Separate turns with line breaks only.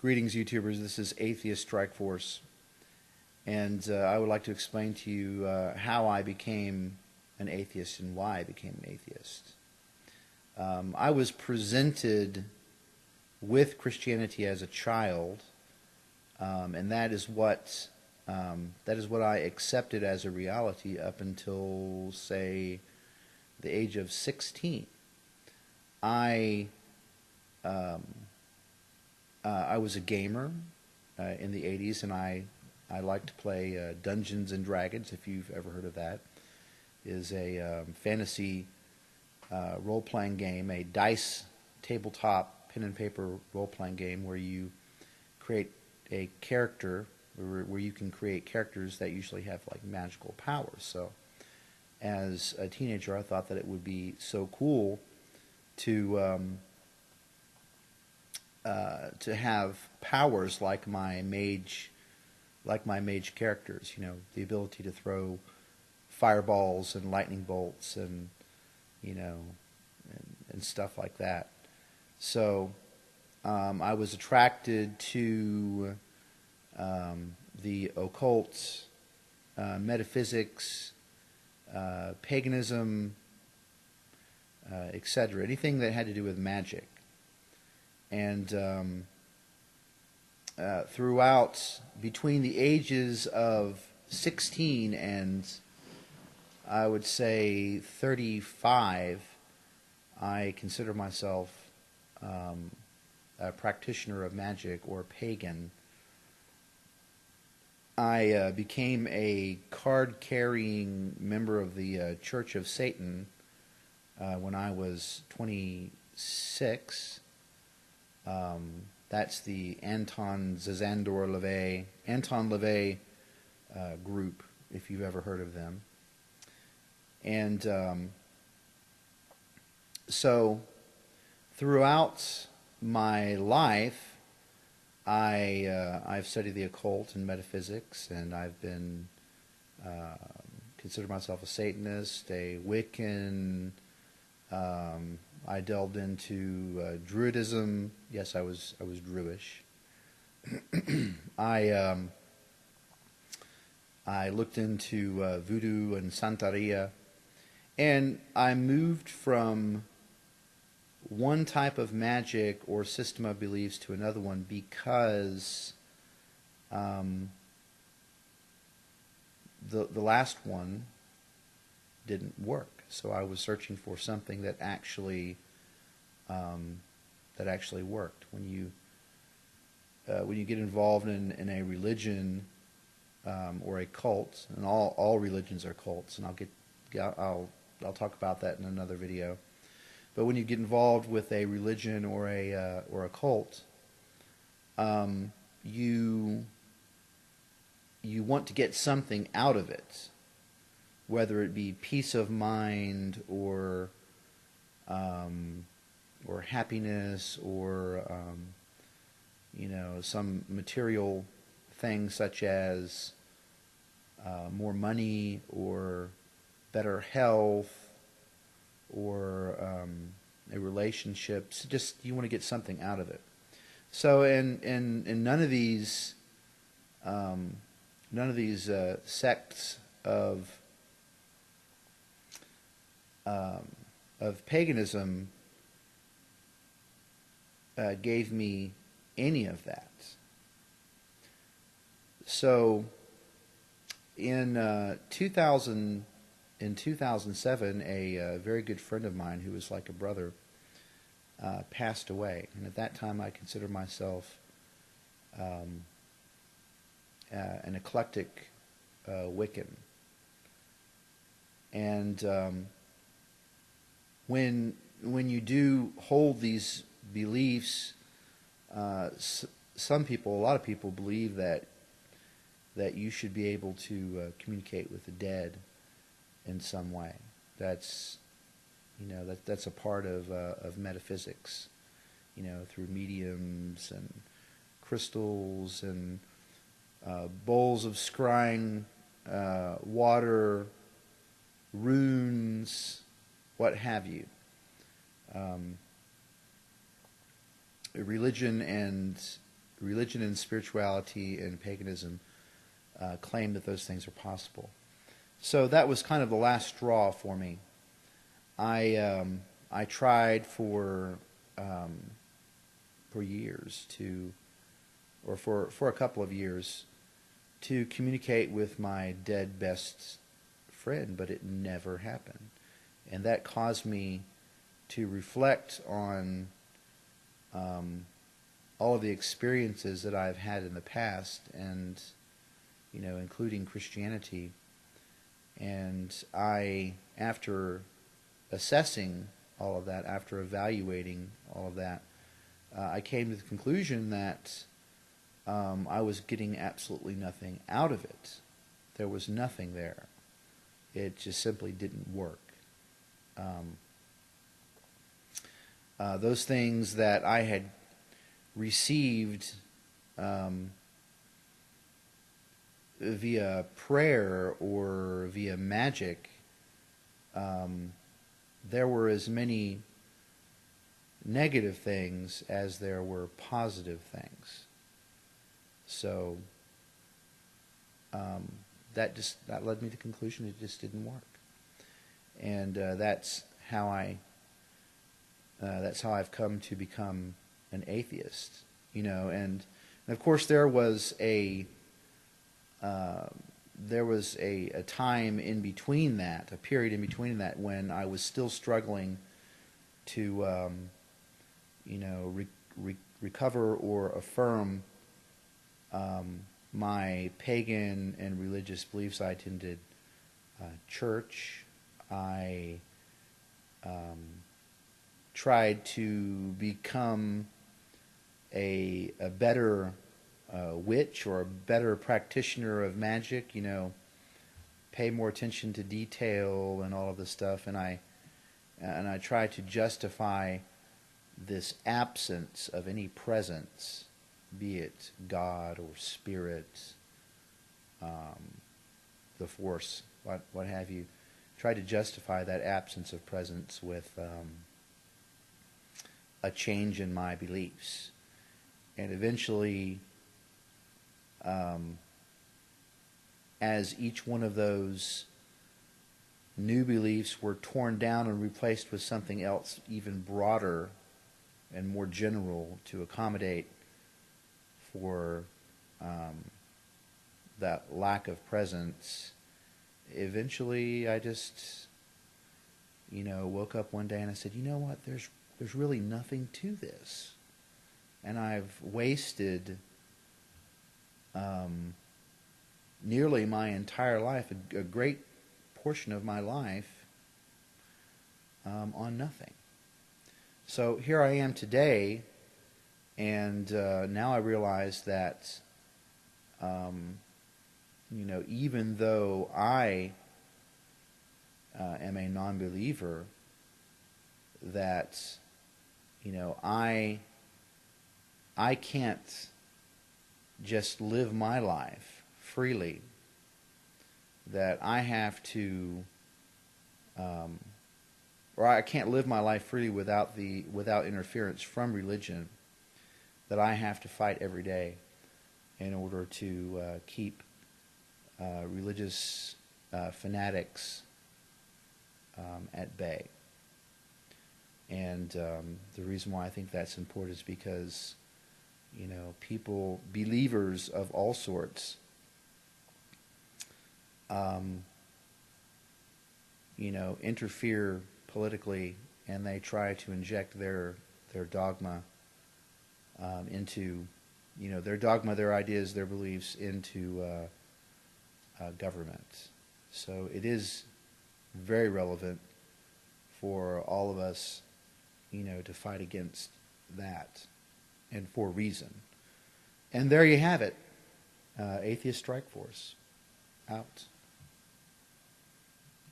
Greetings, YouTubers. This is AtheistStrikeForce, and I would like to explain to you how I became an atheist and why I became an atheist. I was presented with Christianity as a child, and that is what I accepted as a reality up until, say, the age of 16. I was a gamer in the 80s, and I liked to play Dungeons and Dragons, if you've ever heard of that. It is a fantasy role-playing game, a dice tabletop pen and paper role-playing game where you create a character, where you can create characters that usually have like magical powers. So as a teenager, I thought that it would be so cool to have powers like my mage characters. You know, the ability to throw fireballs and lightning bolts, and and stuff like that. So I was attracted to the occult, metaphysics, paganism, etc. Anything that had to do with magic. And throughout, between the ages of 16 and I would say 35, I consider myself a practitioner of magic, or pagan. I became a card-carrying member of the Church of Satan when I was 26. That's the Anton LaVey group, if you've ever heard of them. And so throughout my life, I've studied the occult and metaphysics, and I've been considered myself a Satanist, a Wiccan. I delved into Druidism. Yes, I was Druish. I looked into Voodoo and Santeria, and I moved from one type of magic or system of beliefs to another one because the last one didn't work. So I was searching for something that actually worked. When you get involved in a religion or a cult, and all religions are cults, and I'll talk about that in another video. But when you get involved with a religion or a cult, you want to get something out of it, whether it be peace of mind or happiness, or some material thing such as more money or better health, or a relationship. So just you want to get something out of it. So in none of these sects of paganism gave me any of that. So in 2007, a very good friend of mine, who was like a brother, passed away. And at that time, I considered myself an eclectic Wiccan. And when you do hold these beliefs, a lot of people believe that you should be able to communicate with the dead in some way. That's that's a part of metaphysics, through mediums and crystals and bowls of scrying water, runes, what have you. Religion and religion and spirituality and paganism claim that those things are possible. So that was kind of the last straw for me. I tried for years or for a couple of years to communicate with my dead best friend, but it never happened. And that caused me to reflect on all of the experiences that I've had in the past, and including Christianity. And after assessing all of that, after evaluating all of that, I came to the conclusion that I was getting absolutely nothing out of it. There was nothing there. It just simply didn't work. Those things that I had received via prayer or via magic, there were as many negative things as there were positive things. So that led me to the conclusion it just didn't work, and that's how I've come to become an atheist. And of course there was a time in between that, a period in between that, when I was still struggling to recover or affirm my pagan and religious beliefs. I attended church. I tried to become a better witch or a better practitioner of magic, pay more attention to detail and all of this stuff, and I tried to justify this absence of any presence, be it God or spirit, the force, what have you. Tried to justify that absence of presence with a change in my beliefs. And eventually, as each one of those new beliefs were torn down and replaced with something else even broader and more general to accommodate for that lack of presence, eventually I just woke up one day and I said, you know what, there's really nothing to this. And I've wasted nearly my entire life, a great portion of my life, on nothing. So here I am today, and now I realize that, even though I am a non-believer, that I can't just live my life freely, that I have to, or I can't live my life freely without interference from religion, that I have to fight every day in order to keep religious fanatics at bay. And the reason why I think that's important is because people, believers of all sorts, interfere politically, and they try to inject their dogma into, their dogma, their ideas, their beliefs into government. So it is very relevant for all of us, to fight against that, and for reason. And there you have it. Atheist Strike Force. Out.